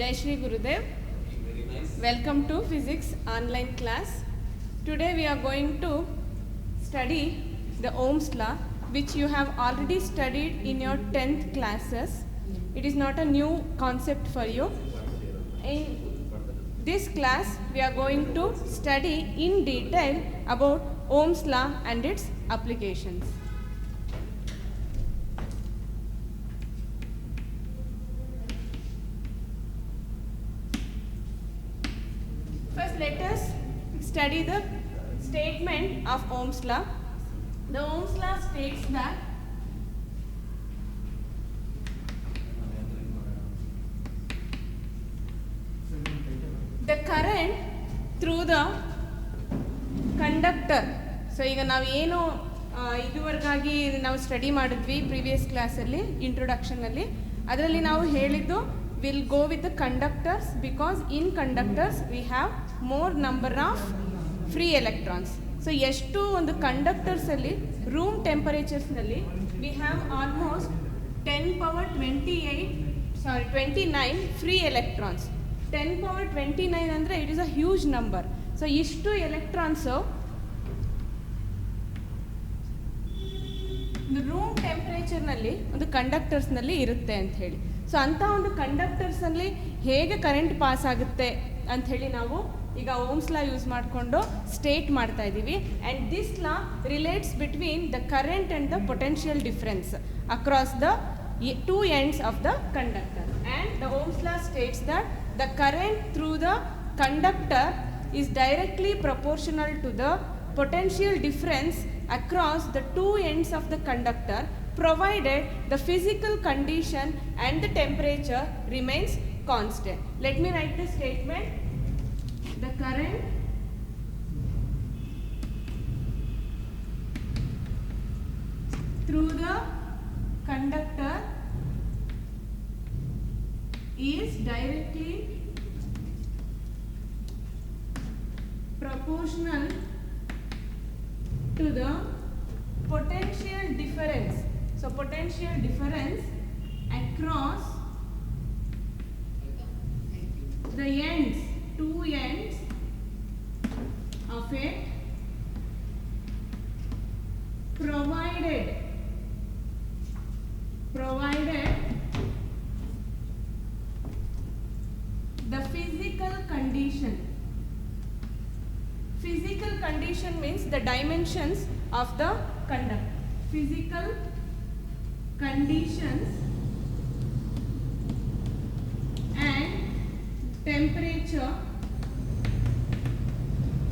Jai Shri Gurudev. Welcome to physics online class. Today we are going to study the Ohm's law, which you have already studied in your 10th classes. It is not a new concept for you. In this class we are going to study in detail about Ohm's law and its applications. First, let us study the statement of Ohm's law. The Ohm's law states that the current through the conductor. So ಈಗ ನಾವು ಏನು ಇದುವರೆಗಾಗಿ ನಾವು study ಮಾಡಿದ್ವಿ previous ಕ್ಲಾಸಲ್ಲಿ ಇಂಟ್ರೊಡಕ್ಷನಲ್ಲಿ, ಅದರಲ್ಲಿ ನಾವು ಹೇಳಿದ್ದು will go with the conductors because in conductors we have more number of free electrons. So ಎಷ್ಟು ಒಂದು ಕಂಡಕ್ಟರ್ಸಲ್ಲಿ ರೂಮ್ ಟೆಂಪರೇಚರ್ಸ್ನಲ್ಲಿ we have almost 29 free electrons. 10 power 29 ಅಂದರೆ it is a huge number. So ಇಷ್ಟು ಎಲೆಕ್ಟ್ರಾನ್ಸು ರೂಮ್ ಟೆಂಪರೇಚರ್ನಲ್ಲಿ ಒಂದು ಕಂಡಕ್ಟರ್ಸ್ನಲ್ಲಿ ಇರುತ್ತೆ ಅಂತ ಹೇಳಿ. ಸೊ ಅಂಥ ಒಂದು ಕಂಡಕ್ಟರ್ಸಲ್ಲಿ ಹೇಗೆ ಕರೆಂಟ್ ಪಾಸ್ ಆಗುತ್ತೆ ಅಂಥೇಳಿ ನಾವು ಈಗ ಓಮ್ಸ್ ಲಾ ಯೂಸ್ ಮಾಡಿಕೊಂಡು ಸ್ಟೇಟ್ ಮಾಡ್ತಾ ಇದ್ದೀವಿ. And this law relates between the current and the potential difference across the two ends of the conductor. And the Ohm's law states that the current through the conductor is directly proportional to the potential difference across the two ends of the conductor, provided the physical condition and the temperature remains constant. Let me write the statement. The current through the conductor is directly proportional to the potential difference. So potential difference across the ends, two ends of it, provided the physical condition. Physical condition means the dimensions of the conductor. Physical conditions and temperature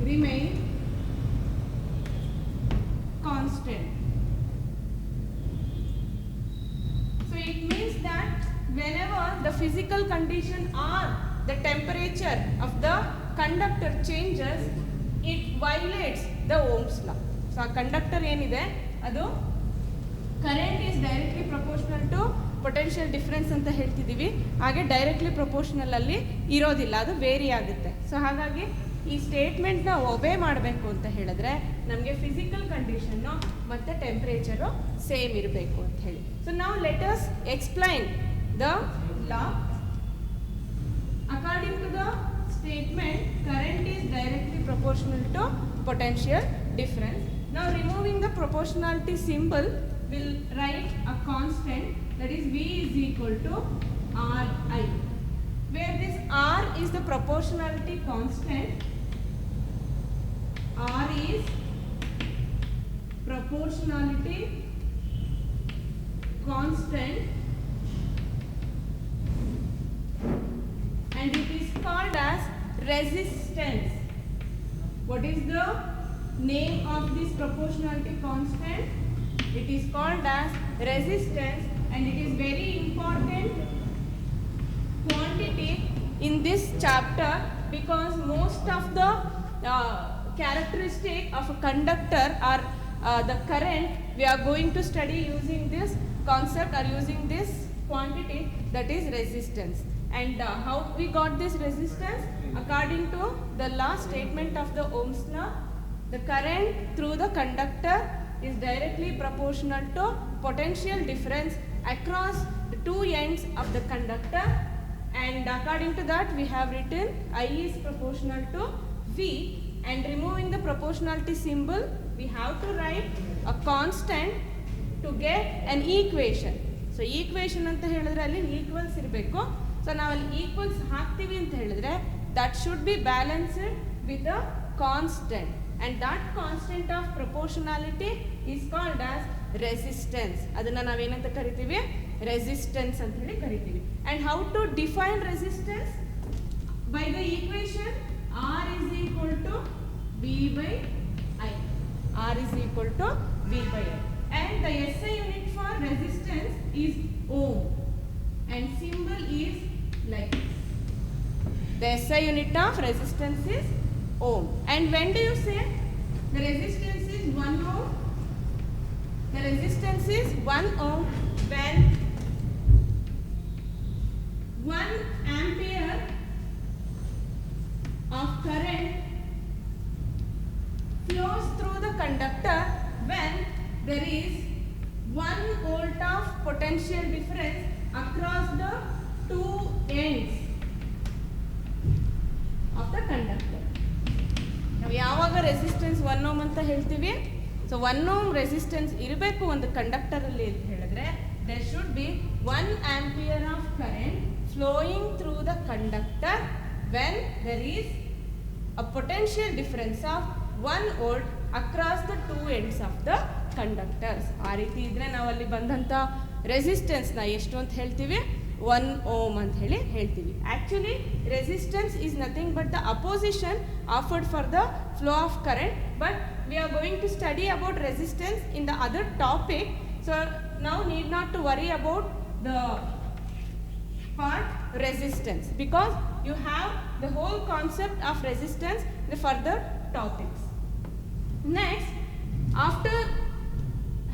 remain constant. So it means that whenever the physical condition or the temperature of the conductor changes, it violates the Ohm's law. So a conductor ಏನಿದೆ ಅದು current is directly proportional to potential difference ಅಂತ ಹೇಳ್ತಿದ್ದೀವಿ. ಹಾಗೆ directly proportional ಅಲ್ಲಿ ಇರೋದಿಲ್ಲ, ಅದು very ಆಗುತ್ತೆ. So ಹಾಗಾಗಿ ಈ ಸ್ಟೇಟ್ಮೆಂಟ್ನ ಒಬೇ ಮಾಡಬೇಕು ಅಂತ ಹೇಳಿದ್ರೆ ನಮಗೆ ಫಿಸಿಕಲ್ ಕಂಡೀಷನ್ನು ಮತ್ತು ಟೆಂಪ್ರೇಚರು ಸೇಮ್ ಇರಬೇಕು ಅಂತ ಹೇಳಿ. ಸೊ ನಾವು let us explain the law. According to the statement, current is directly proportional to potential difference. Now removing the proportionality symbol, we'll write a constant, that is V is equal to Ri, where this R is the proportionality constant. R is proportionality constant and it is called as resistance. What is the name of this proportionality constant? It is called as resistance, and it is very important quantity in this chapter because most of the characteristic of a conductor or the current we are going to study using this concept or using this quantity, that is resistance. And how we got this resistance? According to the last statement of the Ohm's law, the current through the conductor is directly proportional to potential difference across the two ends of the conductor, and according to that we have written I is proportional to V, and removing the proportionality symbol we have to write a constant to get an equation. So equation ಅಂತ ಹೇಳಿದ್ರೆ ಅಲ್ಲಿ equals ಇರಬೇಕು. So ನಾವಲ್ಲಿ equals ಹಾಕ್ತೀವಿ ಅಂತ ಹೇಳಿದ್ರೆ that should be balanced with a constant, and that constant of proportionality is called as resistance. ಅದನ್ನ ನಾವೇನಂತ ಕರಿತೀವಿ? resistance ಅಂತ ಹೇಳಿ ಕರಿತೀವಿ. And how to define resistance? By the equation R is equal to V by I. R is equal to V by I. And the SI unit for resistance is ohm, and symbol is like this. The SI unit of resistance is ohm. And when do you say the resistance is 1 ohm? The resistance is 1 ohm when 1 ampere of current flows through the conductor when there is 1 volt of potential difference across the two ends of the conductor. ನಾವು ಯಾವಾಗ resistance 1 ohm ಅಂತ ಹೇಳ್ತೀವಿ, so 1 ohm resistance ಇರಬೇಕು ಒಂದು ಕಂಡಕ್ಟರಲ್ಲಿ ಅಂತ ಹೇಳಿದ್ರೆ there should be 1 ampere of current flowing through the conductor when there is a potential difference of 1 volt across the two ends of the conductors. ಆ ರೀತಿ ಇದ್ರೆ ನಾವಲ್ಲಿ ಬಂದಂಥ ರೆಸಿಸ್ಟೆನ್ಸ್ನ ಎಷ್ಟು ಅಂತ ಹೇಳ್ತೀವಿ? 1 ಓಮ್ ಅಂತ ಹೇಳಿ ಹೇಳ್ತೀವಿ. Actually resistance is nothing but the opposition offered for the flow of current, but we are going to study about resistance in the other topic. So ನಾವು need not to worry about the part resistance because you have the whole concept of resistance in the further topics. Next, after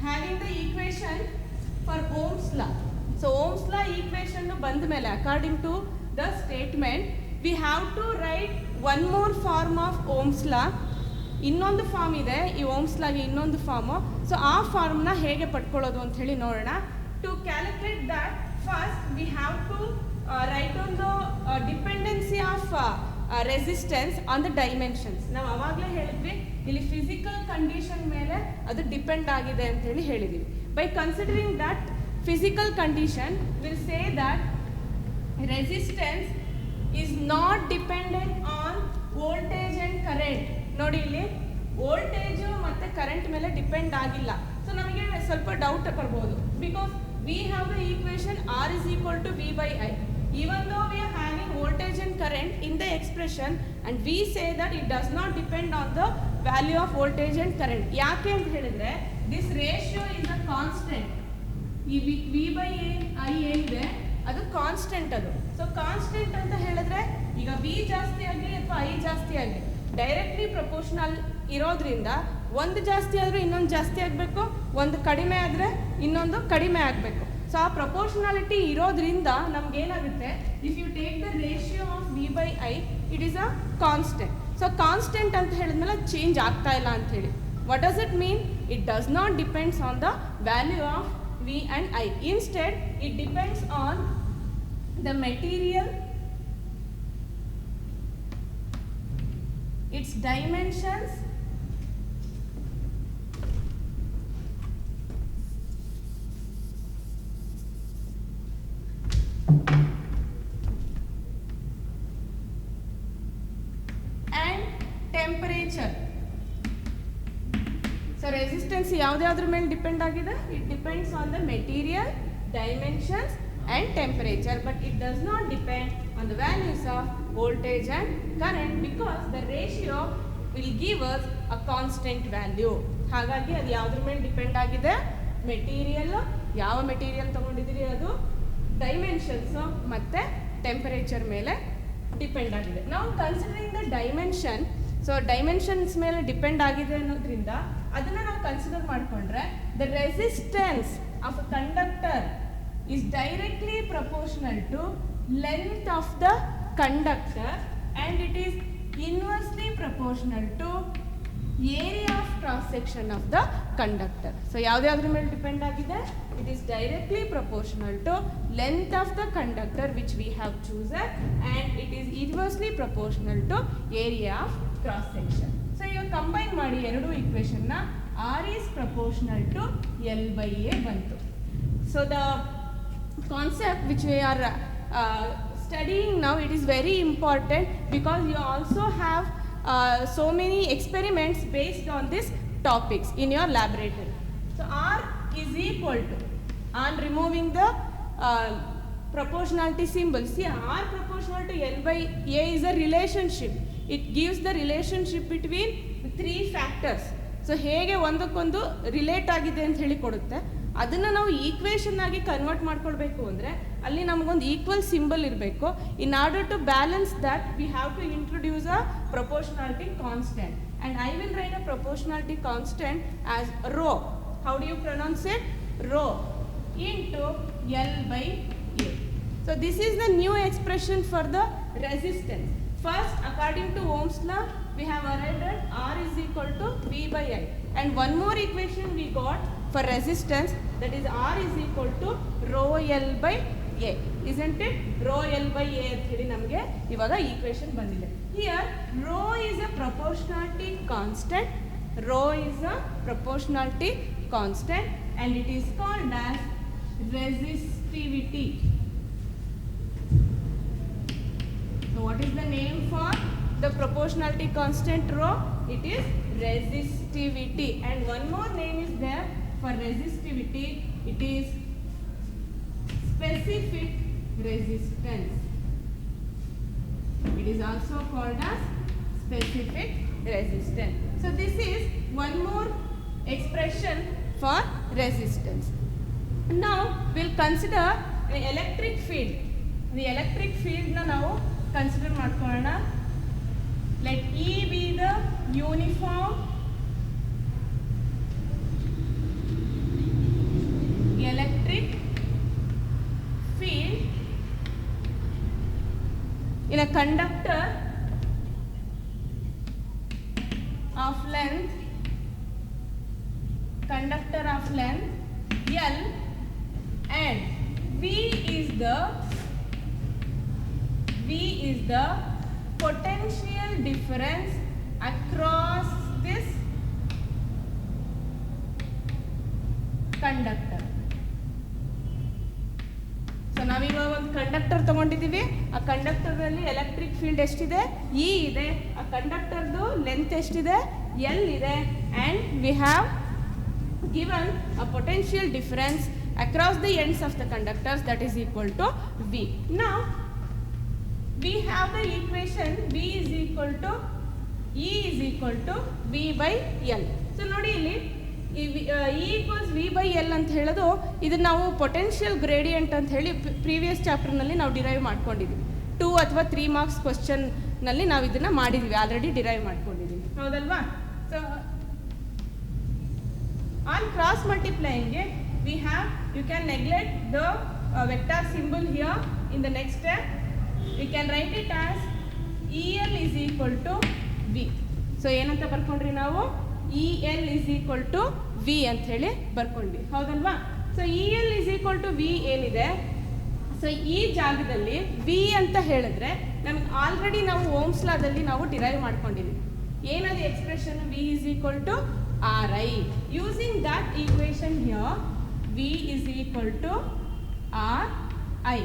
having the equation for Ohm's law, so Ohm's law equation ಬಂದ ಮೇಲೆ according to the statement we have to write one more form of Ohm's law. ಇನ್ನೊಂದು form ಇದೆ ಈ Ohm's ಲಾಗೆ, ಇನ್ನೊಂದು farm. So ಆ ಫಾರ್ಮ್ನ ಹೇಗೆ ಪಡ್ಕೊಳ್ಳೋದು ಅಂತ ಹೇಳಿ ನೋಡೋಣ. To calculate that first we have to write down the dependency of resistance on the dimensions. ನಾವು ಅವಾಗಲೇ ಹೇಳಿದ್ವಿ ಇಲ್ಲಿ ಫಿಸಿಕಲ್ ಕಂಡೀಷನ್ ಮೇಲೆ ಅದು ಡಿಪೆಂಡ್ ಆಗಿದೆ ಅಂತ ಹೇಳಿ ಹೇಳಿದ್ವಿ. By considering that physical condition will say that resistance is not dependent on voltage and current. ನೋಡಿ ಇಲ್ಲಿ ವೋಲ್ಟೇಜು ಮತ್ತು ಕರೆಂಟ್ ಮೇಲೆ ಡಿಪೆಂಡ್ ಆಗಿಲ್ಲ. ಸೊ ನಮಗೆ ಸ್ವಲ್ಪ ಡೌಟ್ ಬರ್ಬೋದು because we have the equation R is equal to V by I. Even though we are having voltage and current in the expression, and we say that it does not depend on the value of voltage and current. ಯಾಕೆ ಅಂತ ಹೇಳಿದ್ರೆ this ratio is a constant. ಈ V by I ಏನಿದೆ ಅದು constant. ಅದು so constant ಅಂತ ಹೇಳಿದ್ರೆ ಈಗ V ಜಾಸ್ತಿ ಆಗಲಿ ಅಥವಾ I ಜಾಸ್ತಿ ಆಗಲಿ ಡೈರೆಕ್ಟ್ಲಿ ಪ್ರಪೋರ್ಷನಲ್ ಇರೋದ್ರಿಂದ ಒಂದು ಜಾಸ್ತಿ ಆದರೆ ಇನ್ನೊಂದು ಜಾಸ್ತಿ ಆಗಬೇಕು, ಒಂದು ಕಡಿಮೆ ಆದರೆ ಇನ್ನೊಂದು ಕಡಿಮೆ ಆಗಬೇಕು. ಸೊ ಆ ಪ್ರಪೋರ್ಷನಾಲಿಟಿ ಇರೋದ್ರಿಂದ ನಮ್ಗೇನಾಗುತ್ತೆ, if you take the ratio of V by I it is a constant. So constant ಅಂತ ಹೇಳಿದ್ಮೇಲೆ ಚೇಂಜ್ ಆಗ್ತಾ ಇಲ್ಲ ಅಂತ ಹೇಳಿ. What does it mean? It does not depends on the value of V and I. Instead it depends on the material, its dimensions, and temperature. So resistance ಯಾವುದ್ರ ಮೇಲೆ depend ಆಗಿದೆ? It depends on the material, dimensions and temperature, but it does not depend on the values of voltage and current because the ratio will give us a constant value. ಹಾಗಾಗಿ ಅದು ಯಾವುದ್ರ ಮೇಲೆ depend ಆಗಿದೆ? Material, ಯಾವ material ತಗೊಂಡಿದ್ದೀರಿ ಅದು, dimensions ಮತ್ತು temperature ಮೇಲೆ depend ಆಗಿದೆ. ನಾವು considering the dimension, so dimensions ಮೇಲೆ ಡಿಪೆಂಡ್ ಆಗಿದೆ ಅನ್ನೋದ್ರಿಂದ ಅದನ್ನು ನಾವು ಕನ್ಸಿಡರ್ ಮಾಡಿಕೊಂಡ್ರೆ the resistance of a conductor is directly proportional to length of the conductor and it is inversely proportional to area of cross section of the conductor. So ಯಾವುದ್ಯಾವ್ದ್ರ ಮೇಲೆ depend ಆಗಿದೆ? It is directly proportional to length of the conductor which we have chosen and it is inversely proportional to area of cross section. So ಇವಾಗ combine ಮಾಡಿ ಎರಡು ಇಕ್ವೇಷನ್ನ, R is proportional to L by A ಬಂತು. So the concept which we are studying now, it is very important because you also have so many experiments based on these topics in your laboratory. So R is equal to, on removing the proportionality symbol, see R proportional to L by A is a relationship. It gives the relationship between three factors. So ಹೇಗೆ ಒಂದಕ್ಕೊಂದು relate ಆಗಿದೆ ಅಂತ ಹೇಳಿ ಕೊಡುತ್ತೆ. ಅದನ್ನು ನಾವು equation ಆಗಿ convert ಮಾಡ್ಕೊಳ್ಬೇಕು ಅಂದರೆ ಅಲ್ಲಿ ನಮಗೊಂದು ಈಕ್ವಲ್ ಸಿಂಬಲ್ ಇರಬೇಕು. In order to balance that we have to introduce a proportionality constant and I will write a proportionality constant as rho. How do you pronounce it? Rho into L by A. So this is the new expression for the resistance. First, according to Ohm's law, we have arrived at R is equal to V by I. And one more equation we got for resistance, that is R is equal to rho L by A. Isn't it? Rho L by A ಅಂತ ಹೇಳಿ ನಮಗೆ ಇವಾಗ equation ಬಂದಿದೆ. Here, rho is a proportionality constant. Rho is a proportionality constant and it is called as resistivity. So what is the name for the proportionality constant rho? It is resistivity. And one more name is there for resistivity. It is specific resistance. It is also called as specific resistance. So this is one more expression for resistance. Now we'll consider the electric field. The electric field na now consider ಮಾಡ್ಕೊಳ್ಳೋಣ. Let E be the uniform electric field in a conductor of length L and V is the potential difference across this conductor. So ನಾವೀಗ ಒಂದು conductor ತಗೊಂಡಿದ್ದೀವಿ. ಆ ಕಂಡಕ್ಟರ್ನಲ್ಲಿ electric field ಎಷ್ಟಿದೆ? E ಇದೆ. ಆ ಕಂಡಕ್ಟರ್ದು length ಎಷ್ಟಿದೆ? L ಇದೆ. And we have given a potential difference across the ends of the conductors, that is equal to V. Now we have the equation V is equal to E is equal to V by L. So ನೋಡಿ ಇಲ್ಲಿ E equals V by L ಅಂತ ಹೇಳೋದು, ಇದನ್ನು ನಾವು potential gradient ಅಂತ ಹೇಳಿ previous ಚಾಪ್ಟರ್ನಲ್ಲಿ ನಾವು derive ಮಾಡ್ಕೊಂಡಿದ್ವಿ. 2 ಅಥವಾ 3 ಮಾರ್ಕ್ಸ್ ಕ್ವಶನ್ನಲ್ಲಿ ನಾವು ಇದನ್ನು ಮಾಡಿದ್ವಿ, ಆಲ್ರೆಡಿ ಡಿರೈವ್ ಮಾಡ್ಕೊಂಡಿದ್ವಿ, ಹೌದಲ್ವಾ? ಸೊ ಆನ್ ಕ್ರಾಸ್ ಮಲ್ಟಿಪ್ಲೈಯಿಂಗ್ಗೆ we have, you can neglect the vector symbol here. In the next step we can write it as EL is equal to V. So ಏನಂತ ಬರ್ಕೊಂಡ್ರಿ ನಾವು? EL is equal to V ಅಂತ ಹೇಳಿ ಬರ್ಕೊಂಡ್ವಿ, ಹೌದಲ್ವಾ? So EL is equal to V ಏನಿದೆ, so ಈ ಜಾಗದಲ್ಲಿ V ಅಂತ ಹೇಳಿದ್ರೆ ನಮ್ಗೆ ಆಲ್ರೆಡಿ ನಾವು ಓಮ್ಸ್ ಲಾದಲ್ಲಿ ನಾವು ಡಿರೈವ್ ಮಾಡ್ಕೊಂಡಿದ್ವಿ. ಏನದು expression? V is equal to RI. Using that equation here, V is equal to RI.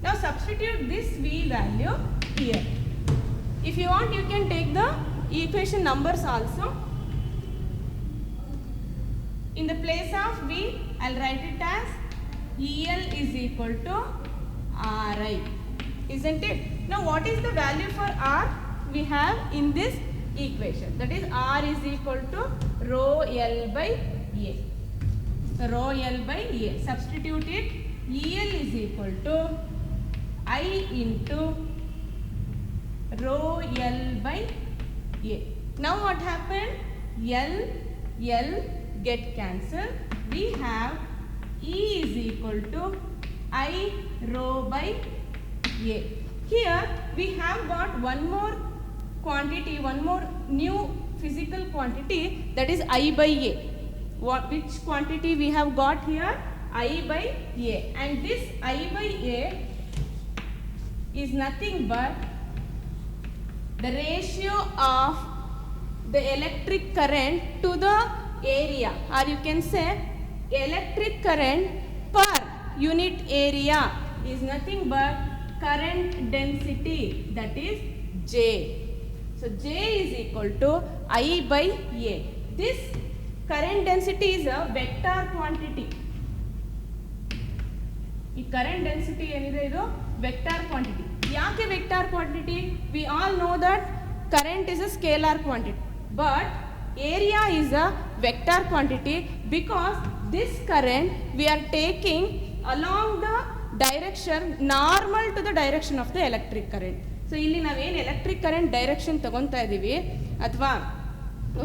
Now substitute this V value here. If you want, you can take the equation numbers also. In the place of V, I'll write it as EL is equal to RI. Isn't it? Now what is the value for R we have in this equation? That is R is equal to rho L by A. Rho L by A. Substitute it. EL is equal to I into rho L by A. Now what happened? L get cancelled. We have E is equal to I rho by A. Here we have got one more quantity, one more new physical quantity, that is I by A. Which quantity we have got here? I by A, and this I by A is nothing but the ratio of the electric current to the area, or you can say electric current per unit area is nothing but current density, that is J. So J is equal to I by A. This current density is a vector quantity. ಈ current density ಏನಿದೆ ಇದು vector quantity. ಯಾಕೆ vector quantity? We all know that current is a scalar quantity, but area is a vector quantity because this current we are taking along the direction normal to the direction of the electric current. So ಇಲ್ಲಿ ನಾವೇನು electric current direction ತಗೊತಾ ಇದ್ದೀವಿ ಅಥವಾ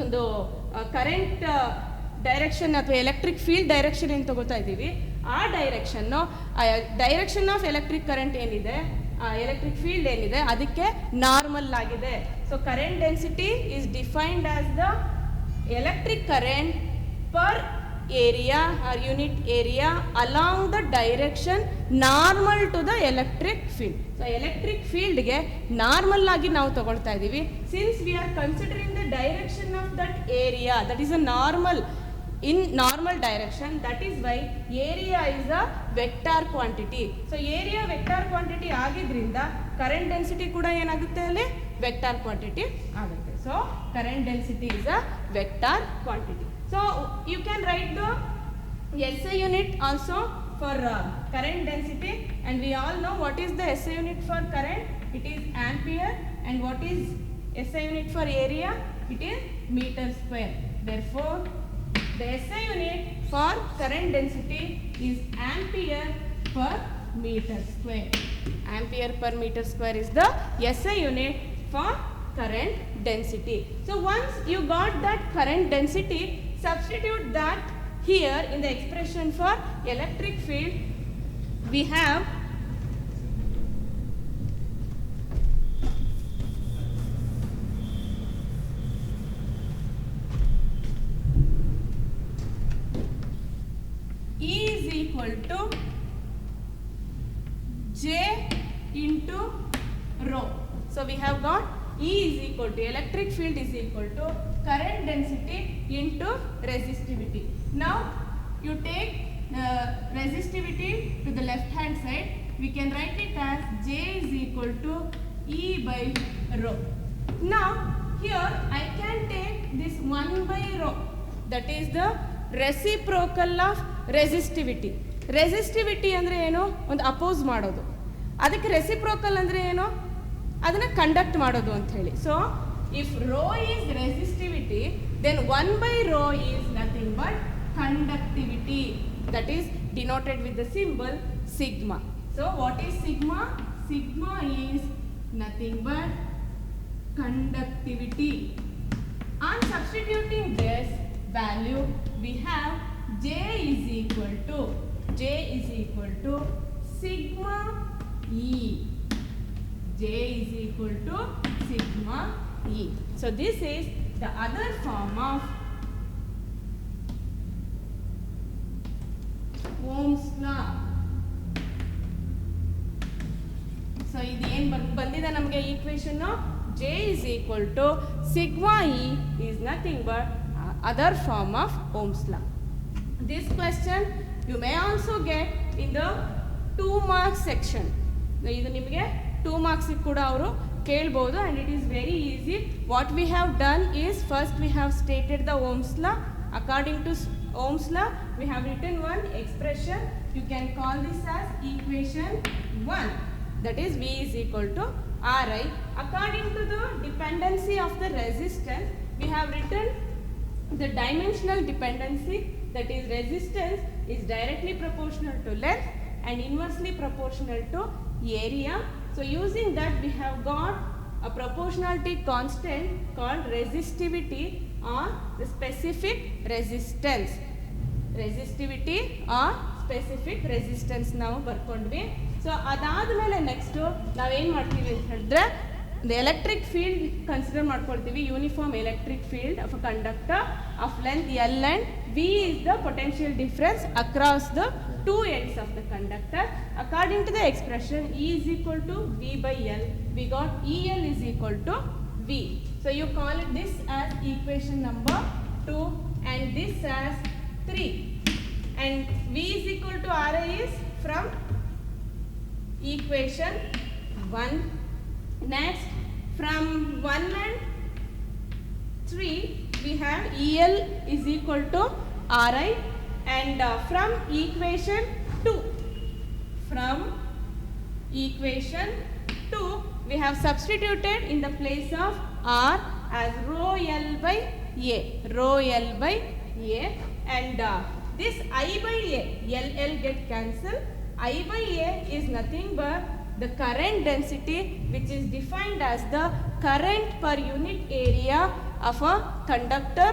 ಒಂದು current direction ಅಥವಾ electric field direction ಏನು ತಗೋತಾ ಇದ್ದೀವಿ, ಆ ಡೈರೆಕ್ಷನ್ ಆಫ್ ಎಲೆಕ್ಟ್ರಿಕ್ ಕರೆಂಟ್ ಏನಿದೆ, ಎಲೆಕ್ಟ್ರಿಕ್ ಫೀಲ್ಡ್ ಏನಿದೆ ಅದಕ್ಕೆ ನಾರ್ಮಲ್ ಆಗಿದೆ. So current density is defined as the electric current per area or unit area along the direction normal to the electric field. So electric field ge normal agi ನಾವು ತಗೊಳ್ತಾ ಇದೀವಿ. Since we are considering the direction of that area, that is a normal in normal direction, that is why area is a vector quantity. So area vector quantity ಆಗಿದ್ರಿಂದ current density ಕೂಡ ಏನಾಗುತ್ತೆ ಅಲ್ಲಿ vector quantity ಆಗುತ್ತೆ. So current density is a vector quantity. So you can write the SI unit also for current density, and we all know what is the SI unit for current. It is ampere, and what is SI unit for area? It is meter square. Therefore the SI unit for current density is ampere per meter square. Ampere per meter square is the SI unit for current density. So once you got that current density, substitute that here in the expression for electric field. We have E is equal to J into rho. So we have got E is equal to electric field is equal to current density into resistivity. Now you take resistivity to the left hand side. We can write it as J is equal to E by rho. Now here I can take this 1 by rho, that is the reciprocal of resistivity. Resistivity ಅಂದರೆ ಏನು? ಒಂದು oppose ಮಾಡೋದು. ಅದಕ್ಕೆ reciprocal ಅಂದರೆ ಏನು? ಅದನ್ನು conduct ಮಾಡೋದು ಅಂತ ಹೇಳಿ. So if rho is resistivity, then 1 by rho is nothing but conductivity, that is denoted with the symbol sigma. So what is sigma? Sigma is nothing but conductivity. On substituting this value, we have J is equal to sigma E. J is equal to sigma E. So this is the other form of Ohm's law. So ಇದು ಏನು ಬಂದಿದೆ ನಮಗೆ equation J is equal to sigma E is nothing but other form of Ohm's law. This question you may also get in the 2 marks section. ಇದು ನಿಮಗೆ 2 marks ಕೂಡ ಅವರು ಕೇಳಬಹುದು, and it is very easy. What we have done is, first we have stated the Ohm's law. According to Ohm's law, we have written one expression. You can call this as equation 1, that is V is equal to Ri. According to the dependency of the resistance, we have written the dimensional dependency, that is resistance is directly proportional to length and inversely proportional to area. So using that, we have got a proportionality constant called resistivity or the specific resistance. Resistivity or specific resistance ನಾವು ಬರ್ಕೊಂಡ್ವಿ. So ಅದಾದಮೇಲೆ next ನಾವೇನು ಮಾಡ್ತೀವಿ ಅಂತ ಹೇಳಿದ್ರೆ, the electric field consider ಮಾಡ್ಕೊಳ್ತೀವಿ uniform electric field of a conductor of length L and V is the potential difference across the two ends of the conductor. According to the expression E is equal to V by L, we got EL is equal to V. So you call it this as equation number 2 and this as 3. And V is equal to RI is from equation 1. Next, from 1 and 3 we have EL is equal to RI, and from equation 2 we have substituted in the place of R as rho L by A, and this I by A, L get cancelled. I by A is nothing but the current density, which is defined as the current per unit area of a conductor,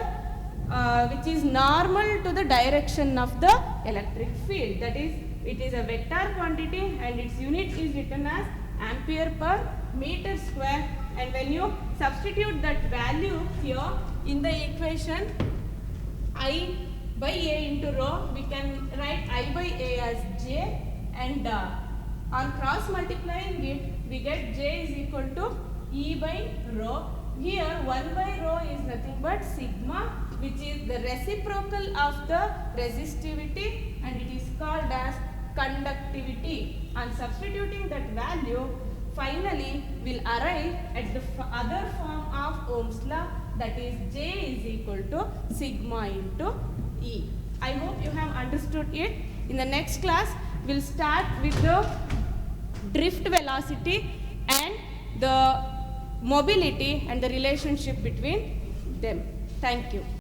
which is normal to the direction of the electric field. That is, it is a vector quantity and its unit is written as ampere per meter square. And when you substitute that value here in the equation I by A into rho, we can write I by A as J, and on cross multiplying it, we get J is equal to E by rho. Here 1 by rho is nothing but sigma, which is the reciprocal of the resistivity, and it is called as conductivity. On substituting that value, finally we'll arrive at the other form of Ohm's law, that is J is equal to sigma into E. I hope you have understood it. In the next class, we'll start with the drift velocity and the mobility and the relationship between them. Thank you.